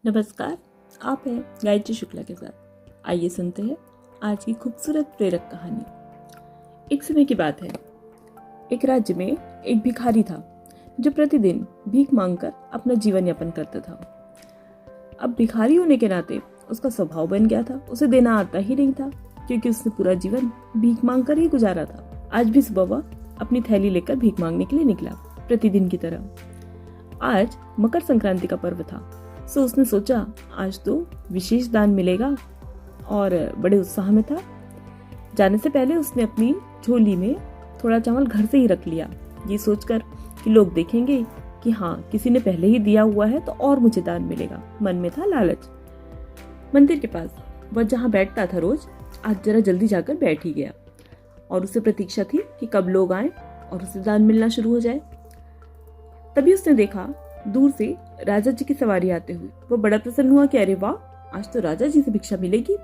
नमस्कार, आप हैं गायत्री शुक्ला के साथ। आइए सुनते हैं आज की खूबसूरत प्रेरक कहानी। एक समय की बात है, एक राज्य में एक भिखारी था जो प्रतिदिन भीख मांगकर अपना जीवन यापन करता था। अब भिखारी होने के नाते उसका स्वभाव बन गया था, उसे देना आता ही नहीं था क्योंकि उसने पूरा जीवन भीख मांगकर ही गुजारा था। आज भी सुबह वह अपनी थैली लेकर भीख मांगने के लिए निकला, प्रतिदिन की तरह। आज मकर संक्रांति का पर्व था, सो उसने सोचा आज तो विशेष दान मिलेगा और बड़े उत्साह में था। जाने से पहले उसने अपनी झोली में थोड़ा चावल घर से ही रख लिया, ये सोचकर कि लोग देखेंगे कि हाँ, किसी ने पहले ही दिया हुआ है तो और मुझे दान मिलेगा। मन में था लालच। मंदिर के पास वह जहाँ बैठता था रोज, आज जरा जल्दी जाकर बैठ ही गया और उसे प्रतीक्षा थी कि कब लोग आए और उसे दान मिलना शुरू हो जाए। तभी उसने देखा दूर से राजा जी की सवारी आते हुए। वो बड़ा प्रसन्न हुआ कि अरे वाह, आज तो राजा जी से भिक्षा मिलेगी,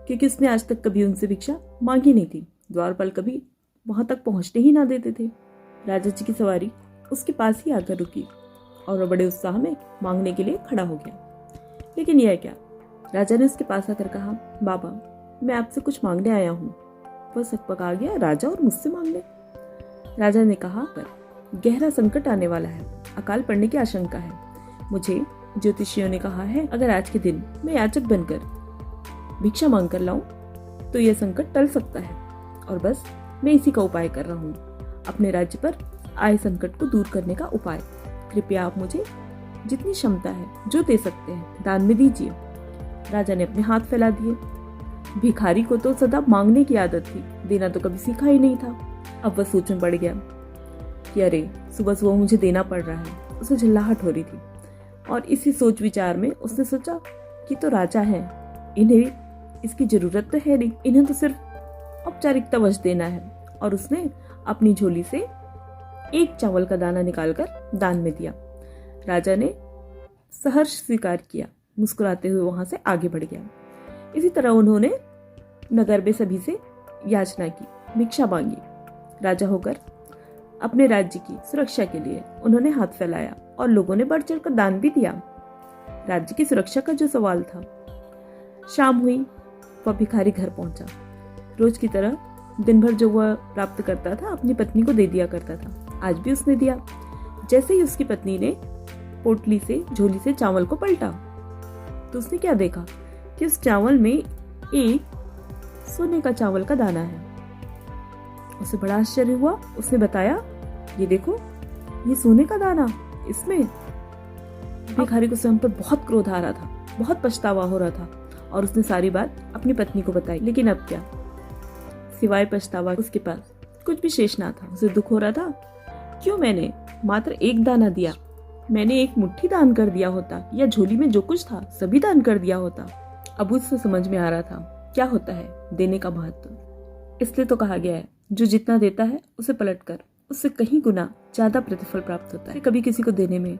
क्योंकि उसने आज तक कभी उनसे भिक्षा मांगी नहीं थी। द्वारपाल कभी वहां तक पहुंचने ही ना देते थे। राजा जी की सवारी उसके पास ही आकर रुकी और वह बड़े उत्साह में मांगने के लिए खड़ा हो गया। लेकिन यह क्या, राजा ने उसके पास आकर कहा, बाबा मैं आपसे कुछ मांगने आया हूँ। वह सकपका गया, राजा और मुझसे मांगने। राजा ने कहा, पर गहरा संकट आने वाला है, अकाल पड़ने की आशंका है। मुझे ज्योतिषियों ने कहा है अगर आज के दिन मैं याचक बनकर भिक्षा मांग कर लाऊं तो यह संकट टल सकता है, और बस मैं इसी का उपाय कर रहा हूँ, अपने राज्य पर आए संकट को दूर करने का उपाय। कृपया आप मुझे जितनी क्षमता है जो दे सकते हैं दान में दीजिए। राजा ने अपने हाथ फैला दिए। भिखारी को तो सदा मांगने की आदत थी, देना तो कभी सीखा ही नहीं था। अब वह सोच में पड़ गया कि अरे सुबह सुबह मुझे देना पड़ रहा है। उसे झल्लाहट हो रही थी और इसी सोच विचार में उसने सोचा कि तो राजा है, इन्हें इसकी जरूरत तो है नहीं, इन्हें तो सिर्फ औपचारिकतावश देना है। और उसने अपनी झोली से एक चावल का दाना निकालकर दान में दिया। राजा ने सहर्ष स्वीकार किया, मुस्कुराते हुए वहां से आगे बढ़ गया। इसी तरह उन्होंने नगर में सभी से याचना की, भिक्षा मांगी। राजा होकर अपने राज्य की सुरक्षा के लिए उन्होंने हाथ फैलाया और लोगों ने बढ़ चढ़कर दान भी दिया। राज्य की सुरक्षा का जो सवाल था। शाम हुई, वह भिखारी घर पहुंचा। रोज की तरह दिन भर जो वह प्राप्त करता था अपनी पत्नी को दे दिया करता था। आज भी उसने दिया। जैसे ही उसकी पत्नी ने पोटली से, झोली से चावल को पलटा तो उसने क्या देखा कि उस चावल में एक सोने का चावल का दाना है। उसे बड़ा आश्चर्य हुआ। उसने बताया, ये देखो, ये सोने का दाना। इसमें भिखारी को स्वयं पर बहुत क्रोध आ रहा था, बहुत पछतावा हो रहा था और उसने सारी बात अपनी पत्नी को बताई। लेकिन अब क्या, सिवाय पछतावा उसके पास कुछ भी शेष ना था। उसे दुख हो रहा था, क्यों मैंने मात्र एक दाना दिया, मैंने एक मुट्ठी दान कर दिया होता या झोली में जो कुछ था सभी दान कर दिया होता। अब उससे समझ में आ रहा था क्या होता है देने का महत्व। इसलिए तो कहा गया है, जो जितना देता है उसे पलटकर उससे कहीं गुना ज्यादा प्रतिफल प्राप्त होता है। कभी किसी को देने में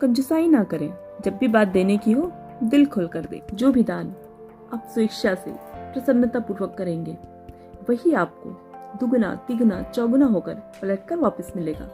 कंजूसाई ना करें। जब भी बात देने की हो, दिल खोल कर दे। जो भी दान आप स्वेच्छा से प्रसन्नता पूर्वक करेंगे, वही आपको दुगुना, तिगुना, चौगुना होकर पलटकर वापस मिलेगा।